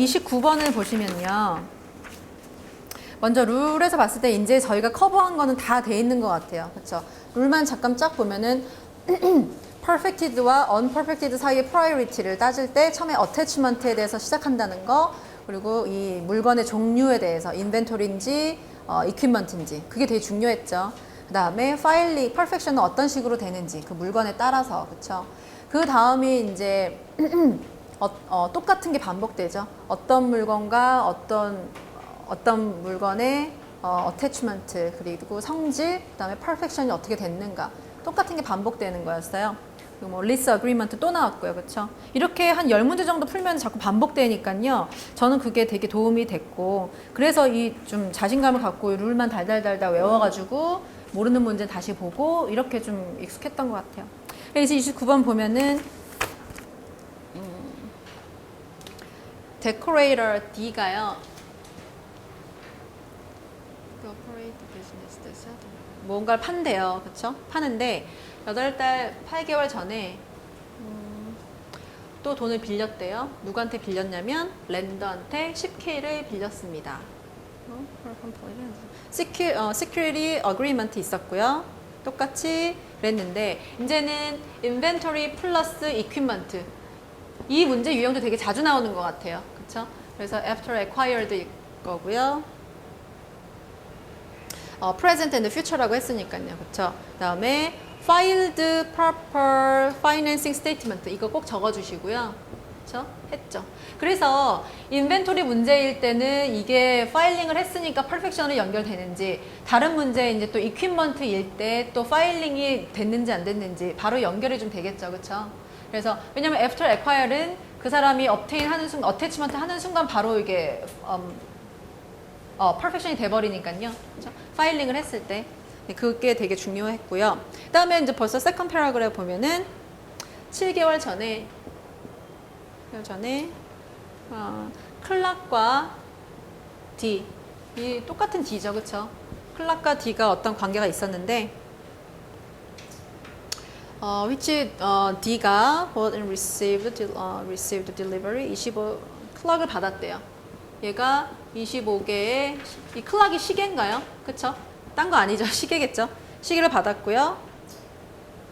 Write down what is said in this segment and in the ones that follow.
29번을 보시면요. 먼저 룰에서 봤을 때 이제 저희가 커버한 거는 다 돼 있는 것 같아요. 그렇죠? 룰만 잠깐 쫙 보면은 perfected와 unperfected 사이의 priority를 따질 때 처음에 attachment에 대해서 시작한다는 거, 그리고 이 물건의 종류에 대해서 inventory인지 equipment인지 그게 되게 중요했죠. 그 다음에 filing, perfection은 어떤 식으로 되는지 그 물건에 따라서, 그렇죠? 그 다음이 이제 똑같은 게 반복되죠. 어떤 물건과 어떤 물건의 attachment, 그리고 성질, 그다음에 perfection이 어떻게 됐는가, 똑같은 게 반복되는 거였어요. 그리고 뭐 lease agreement 또 나왔고요, 그렇죠? 이렇게 한 10문제 정도 풀면 자꾸 반복되니까요. 저는 그게 되게 도움이 됐고, 그래서 이 좀 자신감을 갖고 룰만 달달달달 외워가지고 모르는 문제 다시 보고 이렇게 좀 익숙했던 것 같아요. 그래서 29번 보면은 decorator D가요. 뭔가를 판대요. 그쵸? 파는데 8달, 8개월 전에 또 돈을 빌렸대요. 누구한테 빌렸냐면 랜더한테 10K를 빌렸습니다. security agreement 있었고요. 똑같이 그랬는데 이제는 inventory 플러스 equipment, 이 문제 유형도 되게 자주 나오는 것 같아요. 그쵸? 그래서 after acquired 거고요. present and future라고 했으니까요. 그쵸? 그 다음에 filed proper financing statement, 이거 꼭 적어주시고요. 그쵸? 했죠. 그래서 인벤토리 문제일 때는 이게 파일링을 했으니까 퍼펙션으로 연결되는지, 다른 문제 이제 또 equipment일 때 또 파일링이 됐는지 안 됐는지 바로 연결이 좀 되겠죠. 그쵸? 그래서 왜냐면 after acquire는 그 사람이 obtain 하는 순간, attachment 하는 순간 바로 이게 퍼펙션이 돼버리니까요. 그렇죠? 파일링을 했을 때 그게 되게 중요했고요. 그 다음에 이제 벌써 세컨 패러그래프 보면은 7개월 전에 클락과 D, 이 똑같은 D죠, 그렇죠? 클락과 D가 어떤 관계가 있었는데, which D가 bought and received delivery 25 클락을 받았대요. 얘가 25개의 이 클락이 시계인가요? 그쵸? 딴 거 아니죠? 시계겠죠? 시계를 받았고요.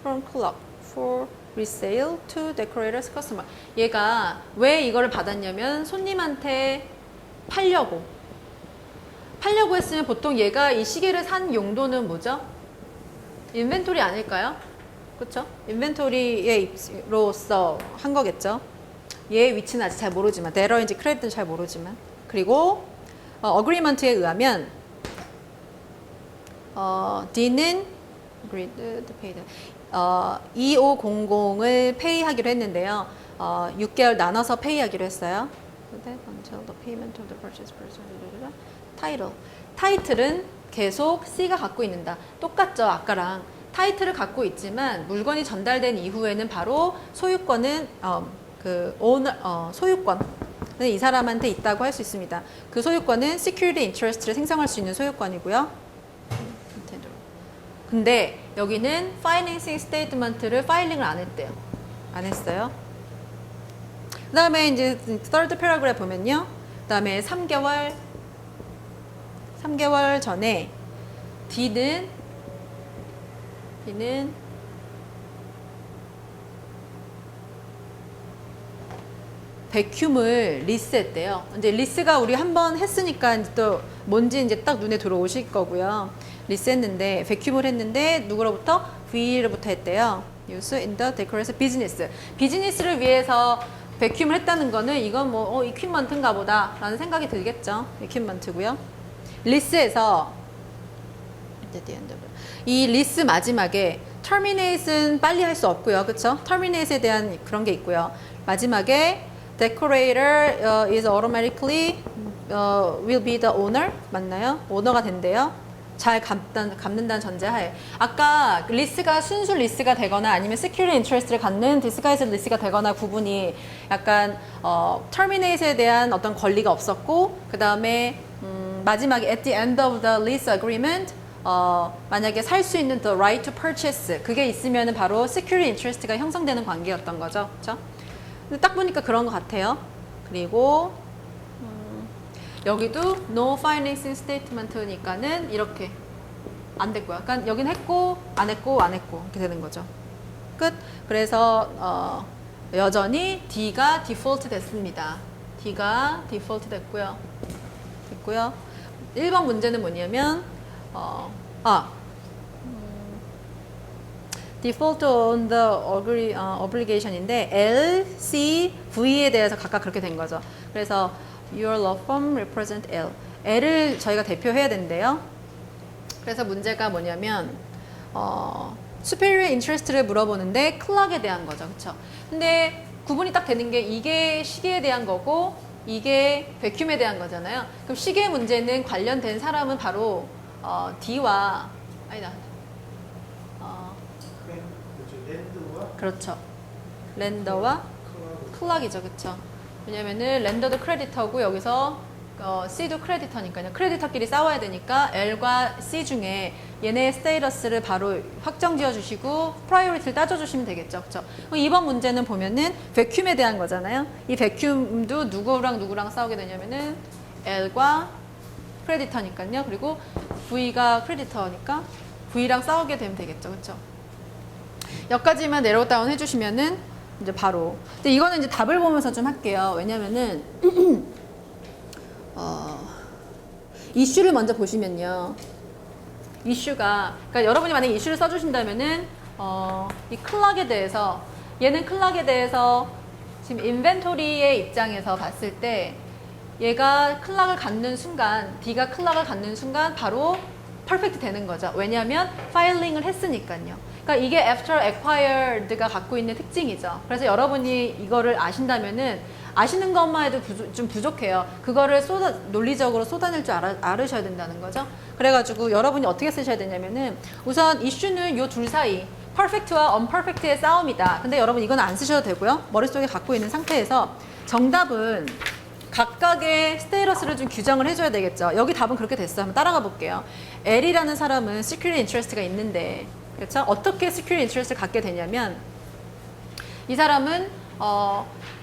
From clock for resale to decorators customer. 얘가 왜 이거를 받았냐면 손님한테 팔려고 했으면 보통 얘가 이 시계를 산 용도는 뭐죠? 인벤토리 아닐까요? 그쵸? 인벤토리로서 한 거겠죠? 얘의 위치는 아직 잘 모르지만, 데러인지 크레딧은 잘 모르지만, 그리고 어그리먼트에 의하면 D는 2500을 페이하기로 했는데요. 6개월 나눠서 페이하기로 했어요. 타이틀은 계속 C가 갖고 있는다. 똑같죠, 아까랑. 타이틀을 갖고 있지만 물건이 전달된 이후에는 바로 소유권은 소유권 이 사람한테 있다고 할 수 있습니다. 그 소유권은 security interest를 생성할 수 있는 소유권이고요. 근데 여기는 financing statement를 파일링을 안 했대요. 안 했어요. 그 다음에 이제 third paragraph 보면요. 그 다음에 3개월 전에 D는 베큐음을 리스했대요. 이제 리스가 우리 한번 했으니까 이제 또 뭔지 이제 딱 눈에 들어오실 거고요. 리스했는데, 베큐음을 했는데 누구로부터? V로부터 했대요. Use in the decoration business. 비즈니스를 위해서 베큐음을 했다는 거는 이건 뭐 equipment인가 보다 라는 생각이 들겠죠. equipment고요. 리스에서 이 리스 마지막에 terminate은 빨리 할 수 없고요. 그렇죠? terminate에 대한 그런 게 있고요. 마지막에 decorator is automatically will be the owner, 맞나요? 오너가 된대요. 잘 갚는다는 전제하에. 아까 리스가 순수 리스가 되거나 아니면 security interest를 갖는 disguised 리스가 되거나 구분이 약간 terminate에 대한 어떤 권리가 없었고, 그 다음에 마지막에 at the end of the lease agreement 만약에 살 수 있는 the right to purchase, 그게 있으면 바로 security interest가 형성되는 관계였던 거죠. 그렇죠? 근데 딱 보니까 그런 것 같아요. 그리고 여기도 no financing statement니까는 이렇게 안 됐고요. 그러니까 여긴 했고 안 했고 안 했고 이렇게 되는 거죠. 끝. 그래서 여전히 D가 디폴트 됐습니다. D가 디폴트 됐고요. 1번 문제는 뭐냐면 default on the obligation인데 L, C, V에 대해서 각각 그렇게 된 거죠. 그래서 your law firm represent L. L을 저희가 대표해야 된대요. 그래서 문제가 뭐냐면 superior interest를 물어보는데 클락에 대한 거죠. 그렇죠? 근데 구분이 딱 되는 게 이게 시계에 대한 거고 이게 베큐um에 대한 거잖아요. 그럼 시계 문제는 관련된 사람은 바로 D와 아니다. 그렇죠. 렌더와 클락이죠. 그렇죠? 왜냐면은 렌더도 크레디터고 여기서 C도 크레디터니까요. 크레디터끼리 싸워야 되니까 L과 C 중에 얘네의 스테이터스를 바로 확정 지어 주시고 프라이오리티를 따져 주시면 되겠죠. 그렇죠? 그럼 이번 문제는 보면은 베큐um에 대한 거잖아요. 이 베큐um도 누구랑 싸우게 되냐면은 L과 크레디터니까요. 그리고 V가 크레디터니까 V랑 싸우게 되면 되겠죠. 그렇죠? 여기까지만 내로 다운 해주시면은 이제 바로. 근데 이거는 이제 답을 보면서 좀 할게요. 왜냐면은 이슈를 먼저 보시면요. 이슈가 그러니까 여러분이 만약에 이슈를 써주신다면은 이 클락에 대해서 얘는 클락에 대해서 지금 인벤토리의 입장에서 봤을 때 얘가 클락을 갖는 순간 D가 클락을 갖는 순간 바로 퍼펙트 되는 거죠. 왜냐하면 파일링을 했으니까요. 그러니까 이게 after acquired가 갖고 있는 특징이죠. 그래서 여러분이 이거를 아신다면은 아시는 것만 해도 좀 부족해요. 그거를 논리적으로 쏟아낼 줄 알으셔야 된다는 거죠. 그래가지고 여러분이 어떻게 쓰셔야 되냐면은 우선 이슈는 요 둘 사이 perfect와 unperfect의 싸움이다. 근데 여러분 이건 안 쓰셔도 되고요. 머릿속에 갖고 있는 상태에서 정답은 각각의 스테이러스를 좀 규정을 해줘야 되겠죠. 여기 답은 그렇게 됐어요. 한번 따라가 볼게요. L이라는 사람은 security interest가 있는데 그렇죠? 어떻게 security interest를 갖게 되냐면 이 사람은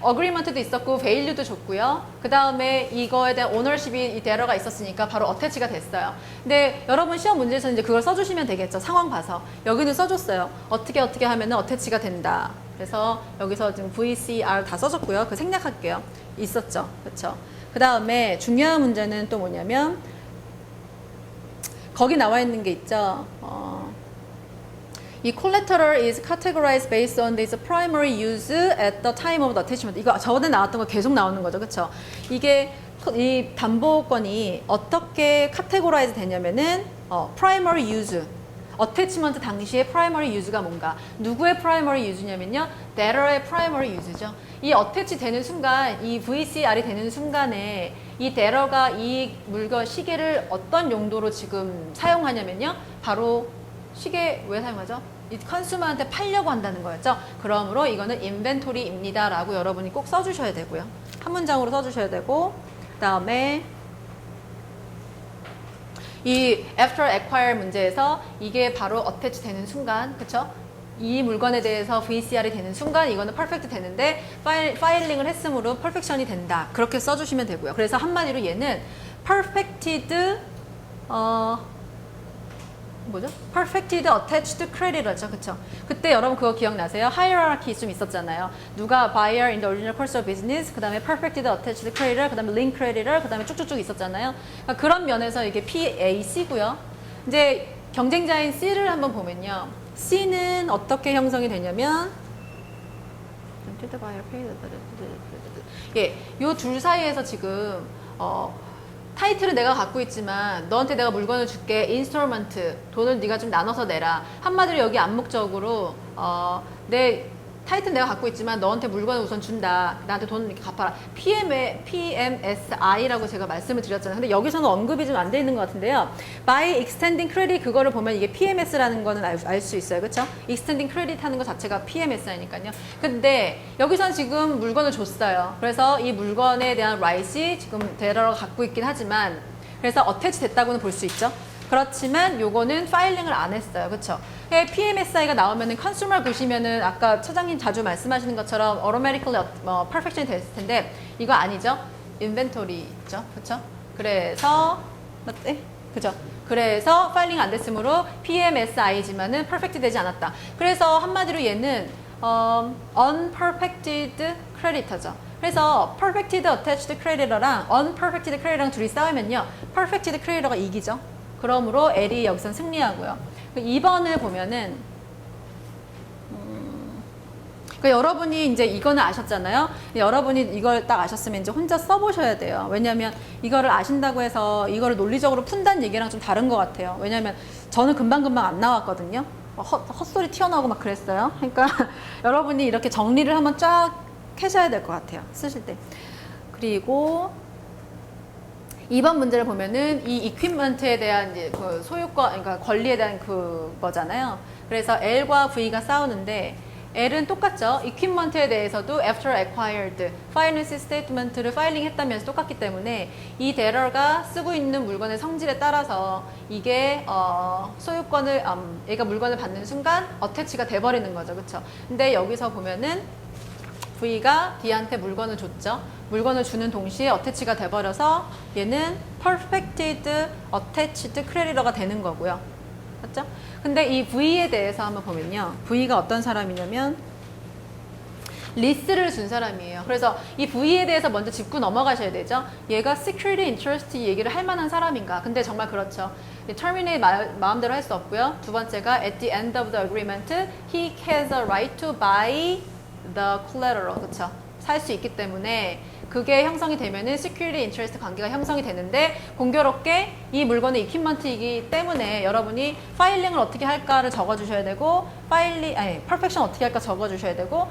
어그리먼트도 있었고 베일류도 줬고요. 그 다음에 이거에 대한 오너십이 이 데러가 있었으니까 바로 어태치가 됐어요. 근데 여러분 시험 문제에서 이제 그걸 써주시면 되겠죠. 상황 봐서 여기는 써줬어요. 어떻게 하면은 어태치가 된다. 그래서 여기서 지금 VCR 다 써줬고요. 그 생략할게요. 있었죠, 그렇죠? 그 다음에 중요한 문제는 또 뭐냐면 거기 나와 있는 게 있죠. 이 collateral is categorized based on its primary use at the time of the attachment. 이거 저번에 나왔던 거 계속 나오는 거죠. 그렇죠? 이게 이 담보권이 어떻게 categorize 되냐면은 primary use. 어태치먼트 당시의 primary use가 뭔가 누구의 primary use냐면요. debtor의 primary use죠. 이 어태치 되는 순간 이 VCR이 되는 순간에 이 debtor가 이 물건 시계를 어떤 용도로 지금 사용하냐면요. 바로 시계 왜 사용하죠? 이 컨슈머한테 팔려고 한다는 거였죠. 그러므로 이거는 인벤토리입니다 라고 여러분이 꼭 써주셔야 되고요. 한 문장으로 써주셔야 되고 그 다음에 이 after acquire 문제에서 이게 바로 attach 되는 순간 그쵸? 이 물건에 대해서 VCR이 되는 순간 이거는 perfect 되는데 파일링을 했으므로 perfection이 된다. 그렇게 써주시면 되고요. 그래서 한마디로 얘는 perfected 뭐죠? Perfected Attached Credit죠, 그쵸? 그때 여러분 그거 기억나세요? Hierarchy 좀 있었잖아요. 누가 Buyer in the Original Course of Business, 그 다음에 Perfected Attached Creditor, 그 다음에 Link Creditor, 그 다음에 쭉쭉쭉 있었잖아요. 그러니까 그런 면에서 이게 PAC고요. 이제 경쟁자인 C를 한번 보면요. C는 어떻게 형성이 되냐면 예, 요 둘 사이에서 지금 타이틀은 내가 갖고 있지만 너한테 내가 물건을 줄게 인스톨먼트 돈을 네가 좀 나눠서 내라. 한마디로 여기 암묵적으로 내 타이틀은 내가 갖고 있지만 너한테 물건을 우선 준다. 나한테 돈을 이렇게 갚아라. PMSI라고 제가 말씀을 드렸잖아요. 근데 여기서는 언급이 좀 안 돼 있는 것 같은데요. By extending credit 그거를 보면 이게 PMS라는 거는 알 수 있어요. 그렇죠? extending credit 하는 것 자체가 PMS이니까요. 근데 여기선 지금 물건을 줬어요. 그래서 이 물건에 대한 right이 지금 데러가 갖고 있긴 하지만 그래서 attach 됐다고는 볼 수 있죠. 그렇지만 요거는 파일링을 안 했어요. 그렇죠? PMSI가 나오면은 컨슈머 보시면은 아까 차장님 자주 말씀하시는 것처럼 automatically perfection이 됐을 텐데 이거 아니죠? 인벤토리죠. 그렇죠? 그래서 맞대? 그죠? 그래서 파일링 안 됐으므로 PMSI지만은 perfect 되지 않았다. 그래서 한마디로 얘는 unperfected creditor죠. 그래서 perfected attached creditor랑 unperfected creditor랑 둘이 싸우면요, perfected creditor가 이기죠. 그러므로 L이 여기서 승리하고요. 2번을 보면은 그러니까 여러분이 이제 이거는 아셨잖아요. 여러분이 이걸 딱 아셨으면 이제 혼자 써보셔야 돼요. 왜냐하면 이거를 아신다고 해서 이거를 논리적으로 푼다는 얘기랑 좀 다른 것 같아요. 왜냐하면 저는 금방금방 안 나왔거든요. 헛소리 튀어나오고 막 그랬어요. 그러니까 여러분이 이렇게 정리를 한번 쫙 해셔야 될 것 같아요. 쓰실 때. 그리고 2번 문제를 보면은 이 이퀴먼트에 대한 이제 그 소유권, 그러니까 권리에 대한 그거잖아요. 그래서 L과 V가 싸우는데 L은 똑같죠. 이퀴먼트에 대해서도 after acquired, finance statement를 파일링 했다면서 똑같기 때문에 이 데러가 쓰고 있는 물건의 성질에 따라서 이게 소유권을 얘가 물건을 받는 순간 어태치가 돼버리는 거죠. 그렇죠? 근데 여기서 보면은 V가 D한테 물건을 줬죠. 물건을 주는 동시에 어태치가 돼버려서 얘는 perfected attached creditor가 되는 거고요. 맞죠? 근데 이 V에 대해서 한번 보면요. V가 어떤 사람이냐면 리스를 준 사람이에요. 그래서 이 V에 대해서 먼저 짚고 넘어가셔야 되죠. 얘가 security interest 얘기를 할 만한 사람인가? 근데 정말 그렇죠. terminate 마음대로 할 수 없고요. 두 번째가 at the end of the agreement he has a right to buy the collateral. 그렇죠? 살 수 있기 때문에 그게 형성이 되면은 security interest 관계가 형성이 되는데 공교롭게 이 물건의 이퀴먼트이기 때문에 여러분이 파일링을 어떻게 할까를 적어주셔야 되고 perfection 어떻게 할까 적어주셔야 되고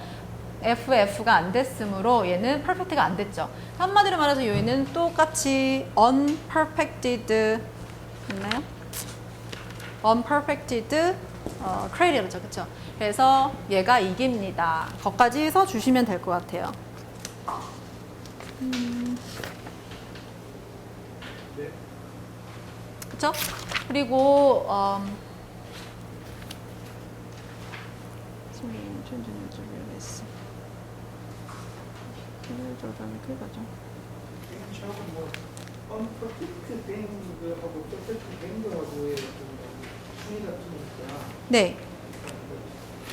FF가 안 됐으므로 얘는 perfect가 안 됐죠. 한마디로 말해서 얘는 똑같이 unperfected 있나요? unperfected creditor죠. 그렇죠? 그래서 얘가 이깁니다. 거기까지 써주시면 될 것 같아요. 그쵸? 그리고 네.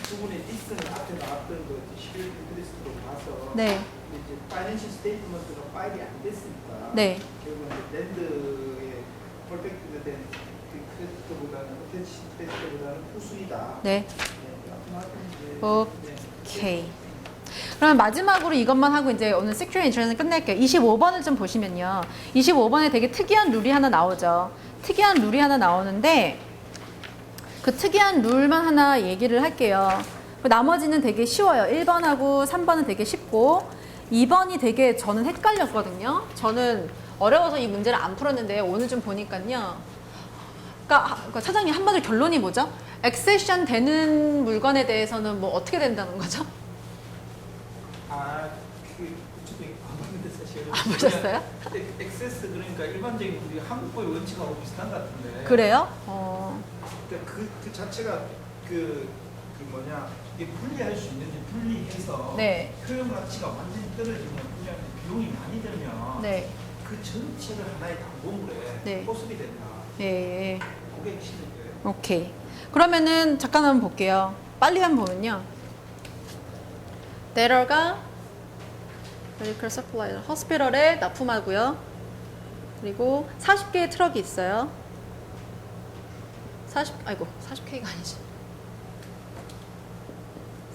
두 분의 리스트는 앞에 나왔던 그 시큐리티 리스트로 봐서 네. 이제 파이낸셜 스테이트먼트가 파일이 안 됐으니까 네. 결국은 랜드의 퍼펙트가 된 크레디트보다는 어텐치 크레디트보다는 후순이다. 네. 네. 오케이. 그럼 마지막으로 이것만 하고 이제 오늘 Security Insurance는 끝낼게요. 25번을 좀 보시면요. 25번에 되게 특이한 룰이 하나 나오죠. 특이한 룰이 하나 나오는데 그 특이한 룰만 하나 얘기를 할게요. 나머지는 되게 쉬워요. 1번하고 3번은 되게 쉽고 2번이 되게 저는 헷갈렸거든요. 저는 어려워서 이 문제를 안 풀었는데 오늘 좀 보니까요. 그러니까 사장님 한마디로 결론이 뭐죠? 액세션 되는 물건에 대해서는 뭐 어떻게 된다는 거죠? 저도 안 봤는데 사실. 안 보셨어요? 액세스 그러니까 일반적인 우리 한국법의 원칙하고 비슷한 것 같은데. 그래요? 그러니까 그 자체가 이게 분리할 수 있는지 분리해서 네. 표현 가치가 완전히 떨어지면 그냥 비용이 많이 들면 네. 그 전체를 하나의 담보물에 네. 포섭이 된다. 예. 그게 핵심인 거예요. 오케이. 그러면은 잠깐 한번 볼게요. 빨리 한번 보면요. 데러가 메디컬 서플라이 호스피럴에 납품하고요. 그리고 40개의 트럭이 있어요. 40K가 아니지.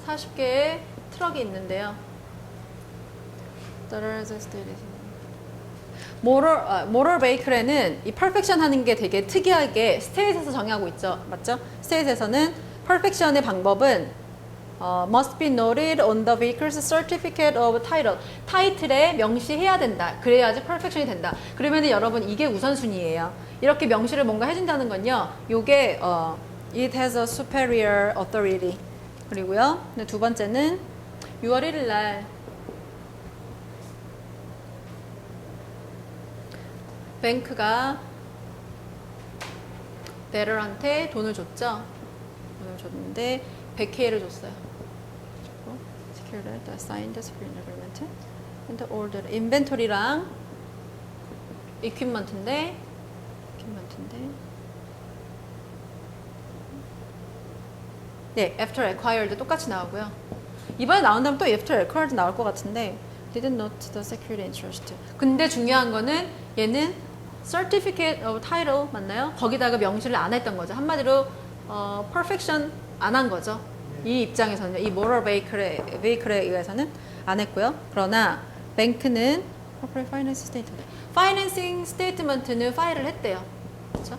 40개의 트럭이 있는데요. 모럴 베이클에는 이 퍼펙션 하는 게 되게 특이하게 스테이트에서 정의하고 있죠. 맞죠? 스테이트에서는 퍼펙션의 방법은 must be noted on the vehicle's certificate of title. 타이틀에 명시해야 된다. 그래야지 퍼펙션이 된다. 그러면 여러분 이게 우선순위예요. 이렇게 명시를 뭔가 해준다는 건요. 요게 it has a superior authority. 그리고요. 두 번째는 6월 1일 날 뱅크가 데럴한테 돈을 줬죠. 돈을 줬는데 100K를 줬어요. Secured, signed, agreement, and ordered. 인벤토리랑 equipment인데 네, after acquired 똑같이 나오고요. 이번에 나온다면 또 after acquired 나올 것 같은데 didn't note the security interest. 근데 중요한 거는 얘는 certificate of title 맞나요? 거기다가 명시를 안 했던 거죠. 한마디로 perfection 안 한 거죠. 이 입장에서는 이 moral vehicle에 의해서는 안 했고요. 그러나 뱅크는 corporate finance statement, financing statement는 파일을 했대요. 그렇죠?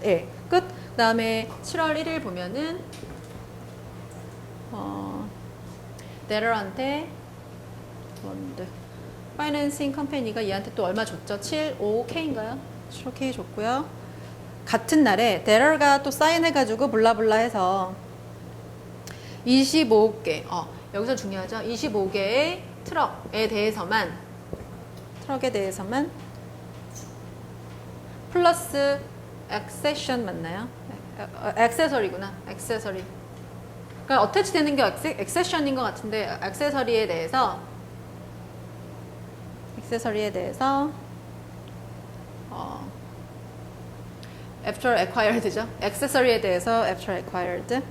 예, 끝. 그다음에 7월 1일 보면은 데러한테 뭔데? 파이낸싱 컴퍼니가 얘한테 또 얼마 줬죠? 75K인가요? 75K 줬고요. 같은 날에 데러가 또 사인해가지고 블라블라 해서 25개. 여기서 중요하죠? 25개의 트럭에 대해서만 플러스 액세션 맞나요? 액세서리구나. 액세서리. 그러니까 어태치 되는 게 액세션인 것 같은데 액세서리에 대해서 after acquired죠. 액세서리에 대해서 after acquired.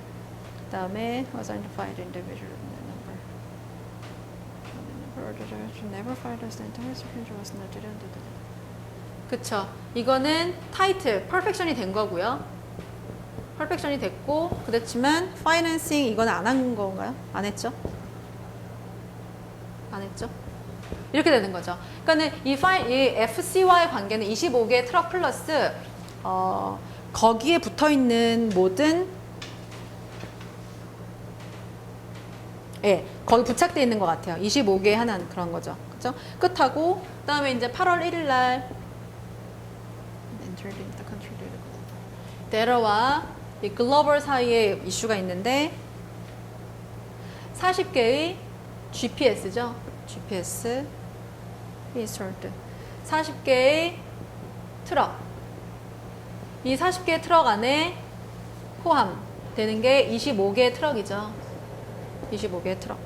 그다음에 was identified individual number. Never filed as the entire security was not didn't. 그쵸. 이거는 타이틀, 퍼펙션이 된 거고요. 퍼펙션이 됐고, 그렇지만 파이낸싱 이건 안 한 건가요? 안 했죠? 안 했죠? 이렇게 되는 거죠. 그러니까는 이 FC와의 관계는 25개 트럭 플러스 거기에 붙어 있는 모든 거기 부착되어 있는 것 같아요. 25개 하는 그런 거죠. 그죠? 끝하고, 그 다음에 이제 8월 1일 날 데러와 이 글로벌 사이에 이슈가 있는데 40개의 GPS죠. GPS installed 40개의 트럭 이 40개의 트럭 안에 포함되는 게 25개의 트럭이죠. 25개의 트럭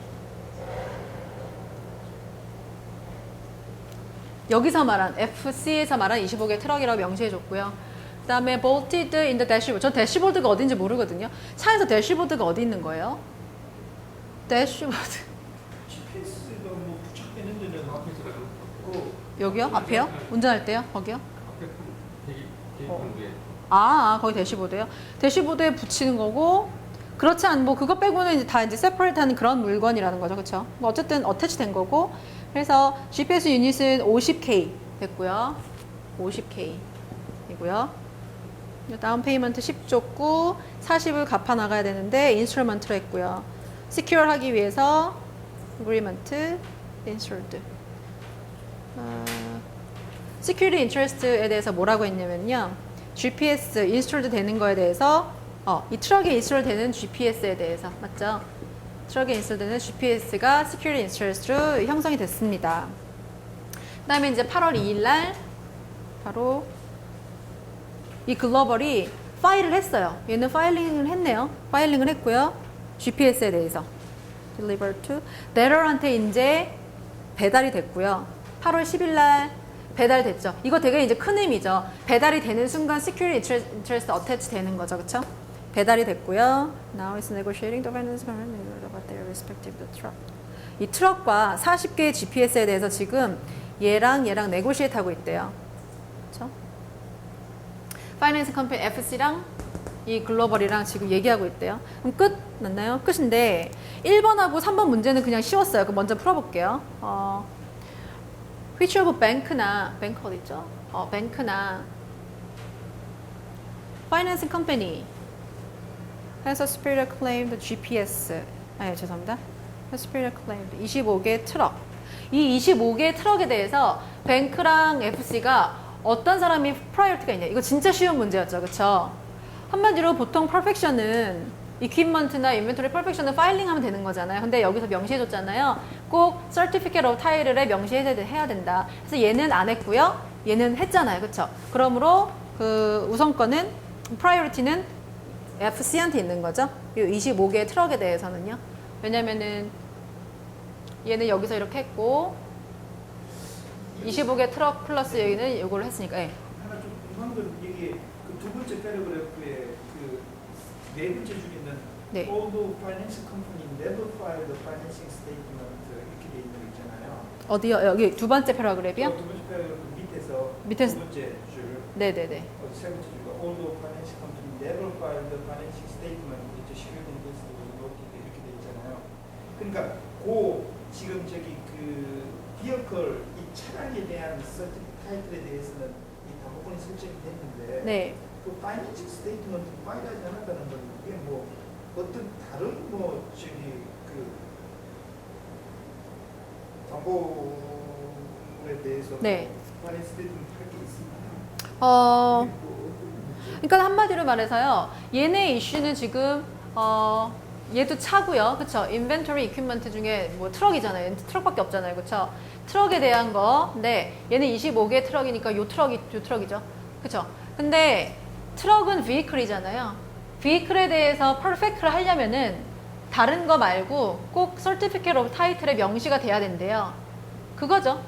여기서 말한 FC에서 말한 25개 트럭이라고 명시해줬고요. 그 다음에 bolted in the dashboard. 저 대시보드가 어딘지 모르거든요. 차에서 대시보드가 어디 있는 거예요? 대시보드. GPS가 뭐 부착되는 데는 앞에서 여기요? 앞에요? 운전할 때요? 거기요? 계기판 위에. 거기 대시보드요? 대시보드에 붙이는 거고, 그렇지 않은, 뭐, 그거 빼고는 이제 다 이제 세퍼레이트 하는 그런 물건이라는 거죠. 그쵸? 뭐 어쨌든 어태치 된 거고, 그래서 GPS 유닛은 50K 됐고요. 50K 이고요. 다운 페이먼트 10 줬고 40을 갚아 나가야 되는데 인스트루먼트로 했고요. 시큐어 하기 위해서 agreement insured. security interest에 대해서 뭐라고 했냐면요. GPS 인스톨드 되는 거에 대해서 이 트럭에 인스톨 되는 GPS에 대해서 맞죠? 트럭에 인스톨 되는 GPS가 security interest로 형성이 됐습니다. 그 다음에 이제 8월 2일 날 바로 이 글로벌이 파일을 했어요. 얘는 파일링을 했네요. 파일링을 했고요. GPS에 대해서 deliver to 데러한테 이제 배달이 됐고요. 8월 10일 날 배달됐죠. 이거 되게 이제 큰 의미죠. 배달이 되는 순간 security interest attach 되는 거죠. 그렇죠? 배달이 됐고요. Now it's negotiating the finance about their respective truck. 이 트럭과 40개의 GPS에 대해서 지금 얘랑 negotiate 하고 있대요. 그렇죠? 파이낸스 컴퍼니 FC랑 이 글로벌이랑 지금 얘기하고 있대요. 그럼 끝? 맞나요? 끝인데 1번하고 3번 문제는 그냥 쉬웠어요. 그럼 먼저 풀어볼게요. which of bank나 뱅크 어디 있죠? 뱅크나 파이낸스 컴퍼니 has a superior claim to GPS 죄송합니다. superior claim 25개 트럭 이 25개 트럭에 대해서 뱅크랑 FC가 어떤 사람이 프라이어티가 있냐. 이거 진짜 쉬운 문제였죠. 그쵸? 한마디로 보통 퍼펙션은 이퀴먼트나 인벤토리 퍼펙션은 파일링하면 되는 거잖아요. 근데 여기서 명시해줬잖아요. 꼭 Certificate of Title에 명시해야 된다. 그래서 얘는 안 했고요. 얘는 했잖아요. 그쵸? 그러므로 그 우선권은 프라이어티는 FC한테 있는 거죠. 이 25개의 트럭에 대해서는요. 왜냐면은 얘는 여기서 이렇게 했고 25개 트럭 플러스 여기는 요거를 했으니까. 예. 하나 좀 궁금한 건 이게 그 두 번째 패러그래프에 그 네 번째 줄에 있는 네. all the finance company never file the financing statement 이렇게 돼 있는 거 있잖아요. 어디요? 여기 두 번째 패러그래프요? 두 번째 패러그래프 밑에서 밑에서- 두 번째 줄, 네네네. 세 번째 줄가 all the finance company never file the financing statement 이제 scheduled investment 이렇게 돼 있잖아요. 그러니까 지금 저기 그 비어컬 이 차량에 대한 서티 타이틀에 대해서는 이 다목권이 설정이 됐는데 네. 그 파이낸싱 스테이트먼트 파일하지 않았다는 건 이게 뭐 어떤 다른 뭐 저기 그 담보에 대해서 네. 파이낸싱 스테이트먼트 할 게 있습니다. 그러니까 한마디로 말해서요. 얘네 이슈는 지금 얘도 차고요. 그쵸? 인벤토리 이퀴먼트 중에 뭐 트럭이잖아요. 트럭밖에 없잖아요. 그쵸? 트럭에 대한 거. 근데 얘는 25개 트럭이니까 요 트럭이죠. 그쵸? 근데 트럭은 vehicle vehicle 대해서 perfect를 하려면은 다른 거 말고 꼭 certificate of title에 명시가 돼야 된대요. 그거죠.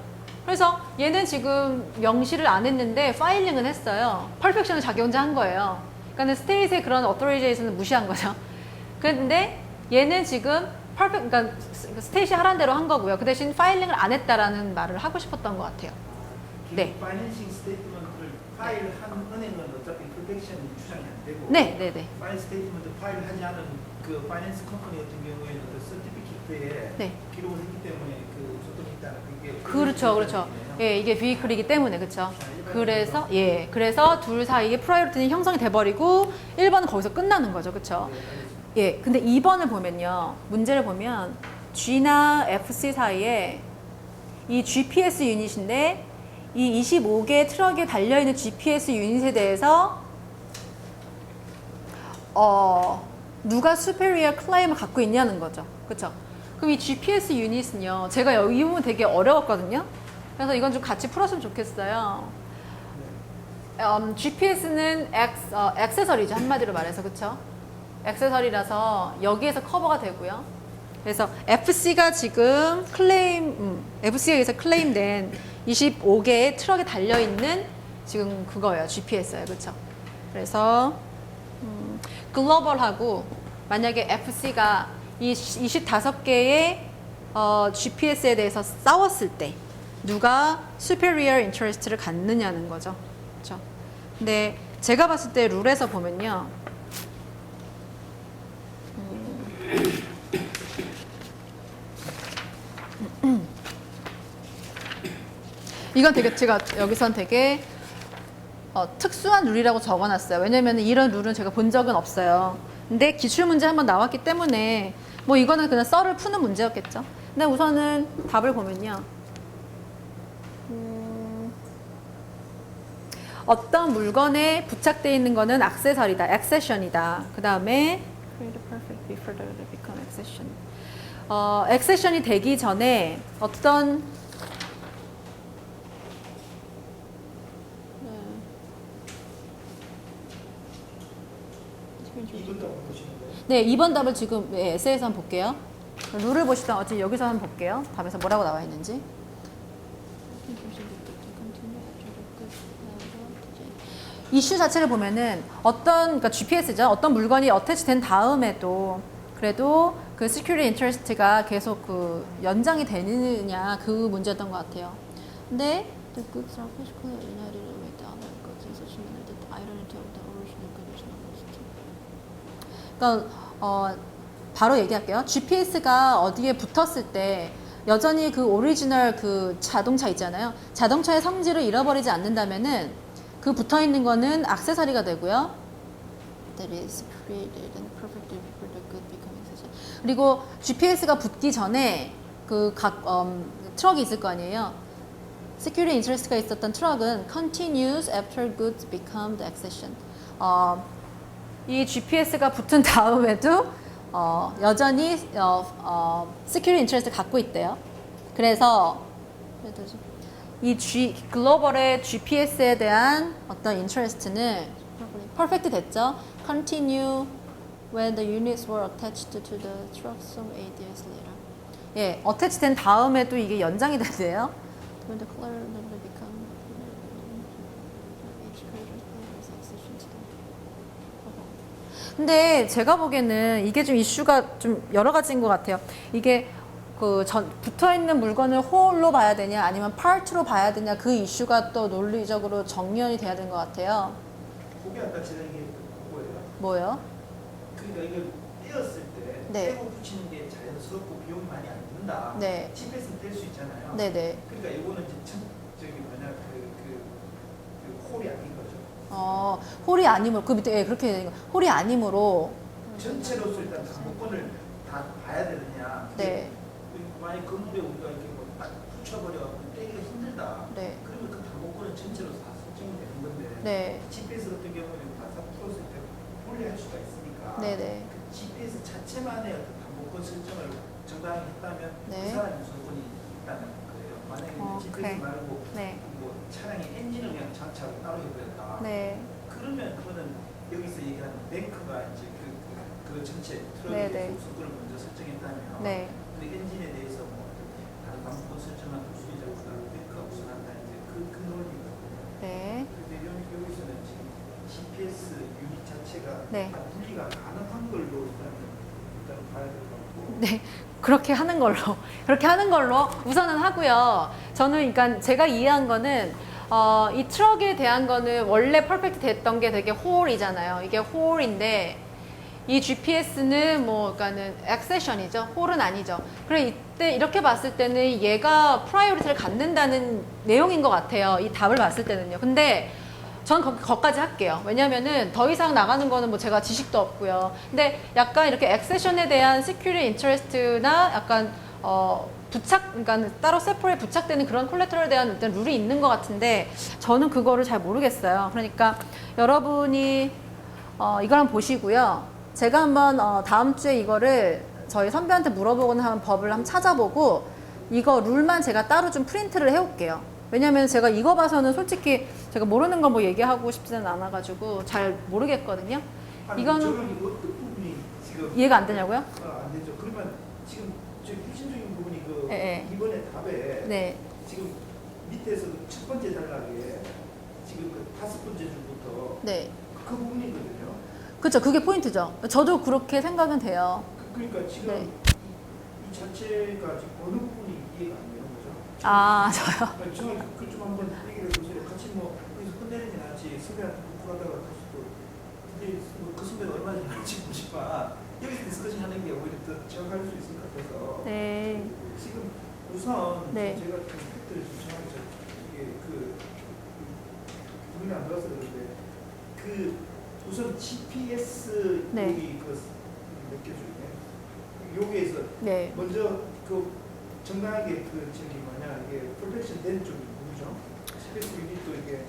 그래서 얘는 지금 명시를 안 했는데 파일링은 했어요. perfection을 자기 혼자 한 거예요. 그러니까 스테이트의 그런 authorization은 무시한 거죠. 그런데 얘는 지금 그러니까 스테이시 하란 대로 한 거고요. 그 대신 파일링을 안 했다라는 말을 하고 싶었던 것 같아요. 네. 파이낸싱 스테이트먼트를 파일한 은행은 어차피 퍼펙션이 주장이 안 되고 네네네. 파일 스테이트먼트 파일하지 않은 그 파이낸스 컴퍼니 같은 경우에는 그 서티피케이트에 네. 기록을 했기 때문에 그 소통이 있다는 그게 그렇죠. 예, 이게 비클이기 때문에 그렇죠. 그래서 둘 사이에 프라이어리티는 형성이 돼버리고 1번은 거기서 끝나는 거죠, 그렇죠. 예, 근데 2번을 보면요, 문제를 보면 G나 FC 사이에 이 GPS 유닛인데 이 25개 트럭에 달려 있는 GPS 유닛에 대해서 누가 superior claim을 갖고 있냐는 거죠, 그렇죠. 그럼 이 GPS 유닛은요, 제가 이 부분 되게 어려웠거든요. 그래서 이건 좀 같이 풀었으면 좋겠어요. GPS는 액세서리죠, 한마디로 말해서, 그쵸? 액세서리라서 여기에서 커버가 되고요. 그래서 FC가 지금 FC에 의해서 클레임된 25개의 트럭에 달려있는 지금 그거예요, GPS예요, 그쵸? 그래서 글로벌하고 만약에 FC가 이 25개의 GPS에 대해서 싸웠을 때 누가 superior interest를 갖느냐는 거죠. 그렇죠? 근데 제가 봤을 때 룰에서 보면요. 이건 되게 제가 여기선 되게 특수한 룰이라고 적어놨어요. 왜냐면 이런 룰은 제가 본 적은 없어요. 근데 기출문제 한번 나왔기 때문에 뭐 이거는 그냥 썰을 푸는 문제였겠죠. 근데 우선은 답을 보면요. 어떤 물건에 부착되어 있는 거는 액세서리다, 액세션이다. 그 다음에 액세션이 되기 전에 어떤 네, 2번 답을 지금 에세이에서 한번 볼게요. 룰을 보시던 어찌 여기서 한번 볼게요. 답에서 뭐라고 나와 있는지. 이슈 자체를 보면은 그러니까 GPS죠. 어떤 물건이 어태치된 다음에도 그래도 그 security interest가 계속 그 연장이 되느냐 그 문제였던 것 같아요. 근데 the goods are physically united with the other goods in such a manner that the identity of the original good is not lost. 그러니까 바로 얘기할게요. GPS가 어디에 붙었을 때 여전히 그 오리지널 그 자동차 있잖아요. 자동차의 성질을 잃어버리지 않는다면은 그 붙어 있는 거는 액세서리가 되고요. That is created and perfected for the good becoming such. 그리고 GPS가 붙기 전에 그 각 트럭이 있을 거 아니에요. Security interest가 있었던 트럭은 continues after goods become the accession. 이 GPS가 붙은 다음에도 여전히 security interest를 갖고 있대요. 그래서 이 글로벌의 GPS에 대한 어떤 interest는 perfect 됐죠. Continue when the units were attached to the truck some 8 years later. 예, attach 된 다음에도 이게 연장이 된대요. when the color will become each creator's accession to the 근데 제가 보기에는 이게 좀 이슈가 좀 여러 가지인 것 같아요. 이게 그 붙어 있는 물건을 whole로 봐야 되냐 아니면 part로 봐야 되냐 그 이슈가 또 논리적으로 정리이 돼야 되는 것 같아요. 그게 아까 제가 얘기했던 거예요. 뭐요? 그러니까 이걸 떼었을 때 네. 떼고 붙이는 게 자연스럽고 비용이 많이 안 든다. 네. 집에서는 뗄 수 있잖아요. 네네. 그러니까 이거는 이제 저기 뭐냐 그 홀이 아닌 거죠. 홀이 아니므로 그 밑에 그렇게 되는 거. 홀이 아니므로. 전체로서 일단 당분권을 다 봐야 되느냐. 네. 만약 건물에 우리가 이렇게 뭐딱 붙여버려갖고 떼기가 힘들다. 네. 그러면 그 당분권은 전체로 다 설정이 되는 건데. 네. GPS 같은 경우는 다 풀었을 때 분리할 수가 있으니까. 네네. 그 GPS 자체만의 어떤 당분권 설정을 정당하게 했다면 네. 그 사람이 무조건이 있다는 거예요. 만약에 GPS 말고 네. 뭐 차량의 엔진을 그냥 장착을 따로 해버렸다. 네. 그러면 그거는 여기서 얘기하는 뱅크가 이제 그 전체 트럭에 네네. 대해서 우선권을 먼저 설정했다면 네. 근데 엔진에 대해서 뭐 다른 방법을 설정한 수리자보다 뱅크가 우선한다 이제 그 논리거든요. 네. 근데 여기서는 지금 GPS 유닛 자체가 네. 다 분리가 가능한 걸로 일단 봐야 될 것 같고. 네. 그렇게 하는 걸로 우선은 하고요. 저는 그러니까 제가 이해한 거는 이 트럭에 대한 거는 원래 퍼펙트 됐던 게 되게 홀이잖아요. 이게 홀인데 이 GPS는 뭐 그러니까는 액세션이죠. 홀은 아니죠. 그래 이때 이렇게 봤을 때는 얘가 프라이오리티를 갖는다는 내용인 것 같아요. 이 답을 봤을 때는요. 근데 전 거기까지 할게요. 왜냐면은 더 이상 나가는 거는 뭐 제가 지식도 없고요. 근데 약간 이렇게 액세션에 대한 시큐리티 인터레스트나 약간 그러니까 따로 세포에 부착되는 그런 콜레터럴에 대한 일단 룰이 있는 것 같은데 저는 그거를 잘 모르겠어요. 그러니까 여러분이 이걸 한번 보시고요. 제가 한번 다음 주에 이거를 저희 선배한테 물어보거나 하는 법을 한번 찾아보고 이거 룰만 제가 따로 좀 프린트를 해올게요. 왜냐면 제가 이거 봐서는 솔직히 제가 모르는 거 뭐 얘기하고 싶지는 않아가지고 잘 모르겠거든요. 아니, 이거는 저는 어떤 부분이 지금 이해가 안 되냐고요? 안 되죠. 그러면 지금 저 핵심적인 부분이 그 네. 이번에 답에 네. 지금 밑에서 첫 번째 단락에 지금 그 5번째 줄부터 네. 그 부분이거든요. 그렇죠. 그게 포인트죠. 저도 그렇게 생각은 돼요. 그러니까 지금 네. 이 자체가 지금 어느 부분이 이해가 안 되는 거죠. 아, 저요? 그러니까 저는 그좀 한번 얘기를 해보세요. 같이 뭐 여기서 끝내는 게 낫지. 선배한테 묵고하다가 다시 또 근데 그 선배가 얼마나 잘할지 보지만 여기서 디스커션 하는 게 오히려 더 정확할 수 있을 것 같아서 네. 지금 우선 네. 제가 좀 팩트를 좀 정하게 이게 눈이 안 들어서 그런데 그 우선 GPS 네. 여기 그 몇 개 중에 여기에서 네. 먼저 그 정당하게 그 저기 뭐냐 이게 프로텍션 된 쪽이 누구죠? GPS 유닛도 이게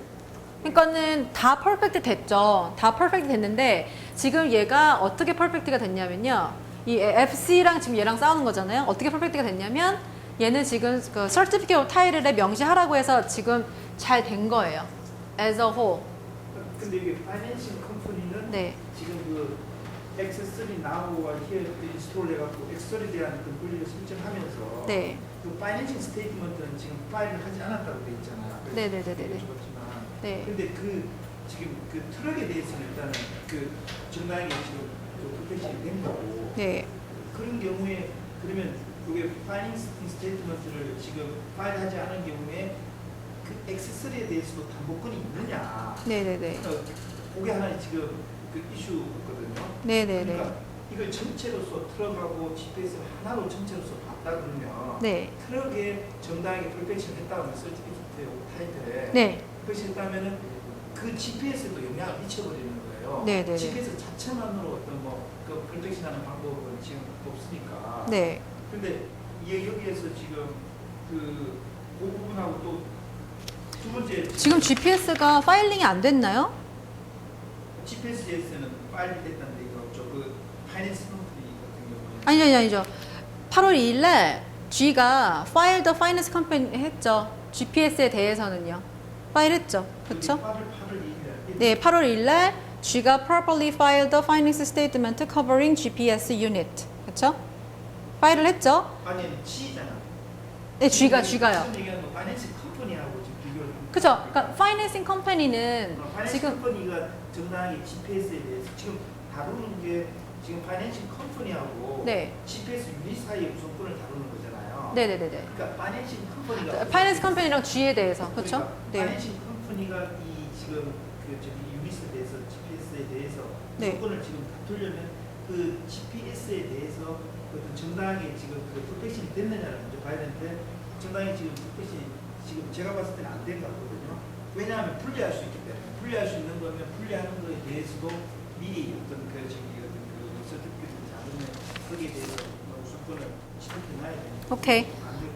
그러니까는 다 퍼펙트 됐죠. 다 퍼펙트 됐는데 지금 얘가 어떻게 퍼펙트가 됐냐면요. 이 FC랑 지금 얘랑 싸우는 거잖아요. 어떻게 퍼펙트가 됐냐면 얘는 지금 그 Certificate of Title에 명시하라고 해서 지금 잘 된 거예요. As a whole. 근데 이게 파이낸싱 컴퍼니는 네. 지금 그 X3 나우와 here 인스톨 해갖고 X3에 대한 그 분리를 설정하면서 네. 그 파이낸싱 스테이트먼트는 지금 파일을 하지 않았다고 돼 있잖아요. 네네네네. 네. 근데 그 지금 그 트럭에 대해서는 일단은 그 정당하게 지금 프로텍션이 된 거고 네. 그런 경우에 그러면 그게 파이낸싱 스테이트먼트를 지금 파일하지 않은 경우에 그 X3에 대해서도 담보권이 있느냐? 네네네. 그게 하나 지금 그 이슈거든요. 네네네. 그러니까 이걸 전체로서 트럭하고 GPS를 하나로 전체로서 봤다 그러면 네. 트럭에 정당하게 프로텍션 했다고 하면 서티피케이트 타이틀에 네. 그것이 했다면은 그 GPS에도 영향을 미쳐버리는 거예요. 네네네. GPS 자체만으로 어떤 뭐그 프로텍션하는 방법은 지금 없으니까. 네. 근데 여기에서 지금 그 부분하고 또 두 번째 지금 GPS가 파일링이 안 됐나요? GPS에서는 파일이 됐다는 얘기가 없죠. 그 파이낸스 컴퍼니 같은 아니죠, 경우는 아니죠. 8월 2일 날 G가 File the Finance Company 했죠. GPS에 대해서는요. 파일 했죠. 그렇죠? 8월 2일 네, 8월 2일 날 G가 properly filed the finance statement covering GPS unit. 그렇죠? 파일을 했죠? 아니 G잖아. 네, G가요. 지금 얘기하는 거 파이낸싱 컴퍼니하고 지금 비교를 합니다. 그죠? 그러니까 파이낸싱 컴퍼니는 파이낸싱 지금 컴퍼니가 정당하게 GPS에 대해서 지금 다루는 게 지금 파이낸싱 컴퍼니하고 네. GPS 유닛 사이의 우선권을 다루는 거잖아요. 네네네네. 그러니까 파이낸싱 컴퍼니가 파이낸스 컴퍼니랑 G에 대해서 그렇죠? 그러니까 네. 파이낸싱 컴퍼니가 이 지금 그 저기 유닛에 대해서 GPS에 대해서 네. 우선권을 지금 다투려면 그 GPS에 대해서 어떤 정당하게 지금 그 프로텍션이 됐느냐를 먼저 봐야 되는데 정당하게 지금 프로텍션이 지금 제가 봤을 때는 안 된 것 같거든요. 왜냐하면 분리할 수 있기 때문에 분리할 수 있는 거면 분리하는 거에 대해서도 미리 어떤 그 저기 어떤 그 서티피케이트를 잡으면 거기에 대해서 우선권을 지급해놔야 되니까. 오케이.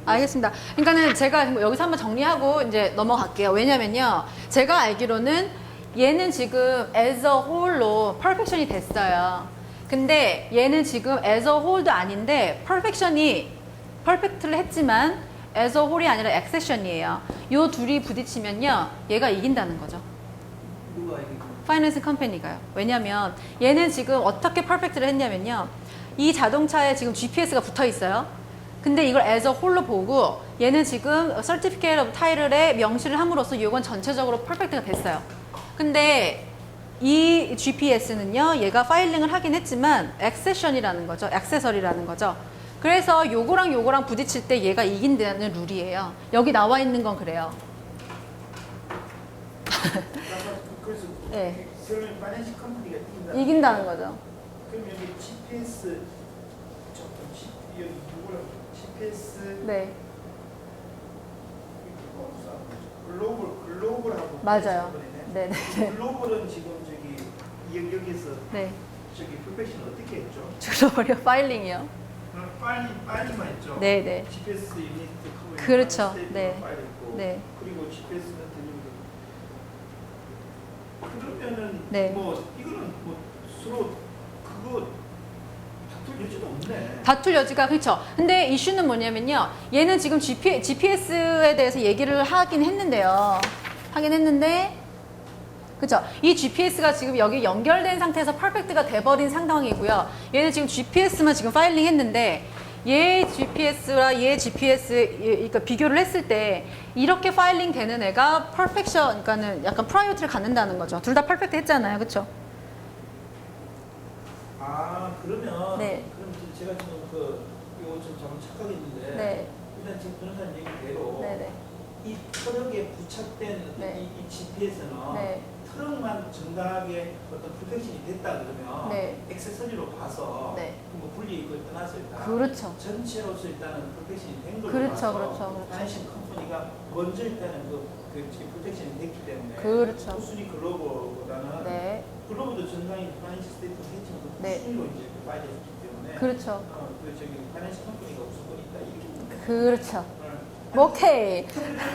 알겠습니다. 그러니까는 제가 여기서 한번 정리하고 이제 넘어갈게요. 왜냐면요. 제가 알기로는 얘는 지금 as a whole로 perfection이 됐어요. 근데 얘는 지금 as a whole도 아닌데 perfect를 했지만 as a whole이 아니라 accession이에요. 요 둘이 부딪히면요. 얘가 이긴다는 거죠. 누가 이게 파이낸스 컴퍼니가요. 왜냐면 얘는 지금 어떻게 퍼펙트를 했냐면요. 이 자동차에 지금 GPS가 붙어 있어요. 근데 이걸 as a whole로 보고 얘는 지금 Certificate of Title에 명시를 함으로써 이건 전체적으로 퍼펙트가 됐어요. 근데 이 GPS는요. 얘가 파일링을 하긴 했지만 액세션이라는 거죠. 액세서리라는 거죠. 그래서 요거랑 부딪힐 때 얘가 이긴다는 룰이에요. 여기 나와 있는 건 그래요. 그래서 네. 그러면 파이낸싱 컴퍼니가 이긴다는 거죠. 그럼 여기 GPS 여기 누구라고 GPS 네. 글로벌하고 맞아요. 네, 네, 네. 글로벌은 지금 저기 이 영역에서 네. 저기 프로페션 어떻게 했죠? 줄어버려 파일링이요. 파일만 했죠. 네, 네. GPS 유닛 커버 그렇죠. 네. 파일했고 네. 그리고 GPS는 그러면은 네. 뭐 이거는 뭐 서로 그거 다툴 여지도 없네. 다툴 여지가 그렇죠. 근데 이슈는 뭐냐면요. 얘는 지금 GPS에 대해서 얘기를 하긴 했는데요. 그죠? 이 GPS가 지금 여기 연결된 상태에서 퍼펙트가 돼버린 상황이고요. 얘는 지금 GPS만 지금 파일링 했는데 얘 GPS와 얘 GPS 그러니까 비교를 했을 때 이렇게 파일링 되는 애가 퍼펙션, 그러니까는 약간 프라이어티를 갖는다는 거죠. 둘 다 퍼펙트 했잖아요. 그렇죠? 아 그러면 네. 그럼 제가 지금 그 이거 좀 잘못 착각했는데 네. 일단 지금 변호사님 얘기대로 네네. 이 트럭에 부착된 네. 이 GPS는 네. 트럭만 정당하게 어떤 프로텍션이 됐다 그러면 네. 액세서리로 봐서 네. 뭐 분리 이걸 떠나서 일단 그렇죠. 전체로서 일단은 프로텍션이 된 걸로 그렇죠, 봐서 그렇죠. 파이낸싱 컴퍼니가 먼저 일단은 그 지금 프로텍션이 됐기 때문에 그렇죠. 후순위 글로벌보다는 네. 글로벌도 전당히 파이낸싱 스테이트먼트 했지만 그 네. 후순위로 이제 파이냈기 때문에 그렇죠. 그 저기 파이낸싱 컴퍼니가 우선권이 있다 이렇게 그렇죠. 오케이.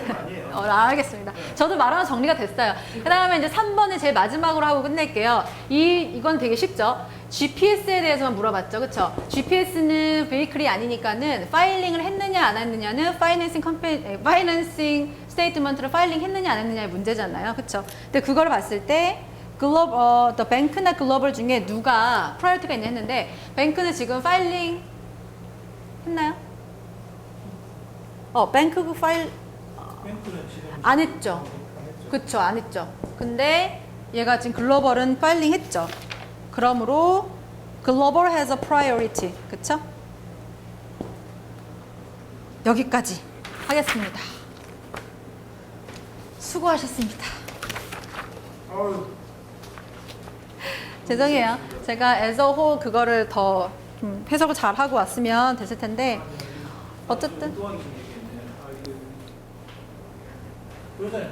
아니에요. 알겠습니다. 저도 말하면 정리가 됐어요. 그 다음에 이제 3번을 제일 마지막으로 하고 끝낼게요. 이건 되게 쉽죠? GPS에 대해서만 물어봤죠. 그쵸? GPS는 베이클이 아니니까는 파일링을 했느냐 안 했느냐는 파이낸싱 스테이트먼트로 파일링 했느냐 안 했느냐의 문제잖아요. 그쵸? 근데 그걸 봤을 때 뱅크나 글로벌 중에 누가 프라이어티가 있냐 했는데 뱅크는 지금 파일링 했나요? 뱅크 파일 뱅크는 지금 안 했죠. 그쵸, 안 했죠. 근데 얘가 지금 글로벌은 파일링 했죠. 그러므로 글로벌 has a priority. 그쵸? 여기까지 하겠습니다. 수고하셨습니다. 어우, 죄송해요. 제가 as a whole 그거를 더 해석을 잘 하고 왔으면 됐을 텐데 어쨌든 엉뚱하게 좀 얘기했네. 아, 이거 변호사님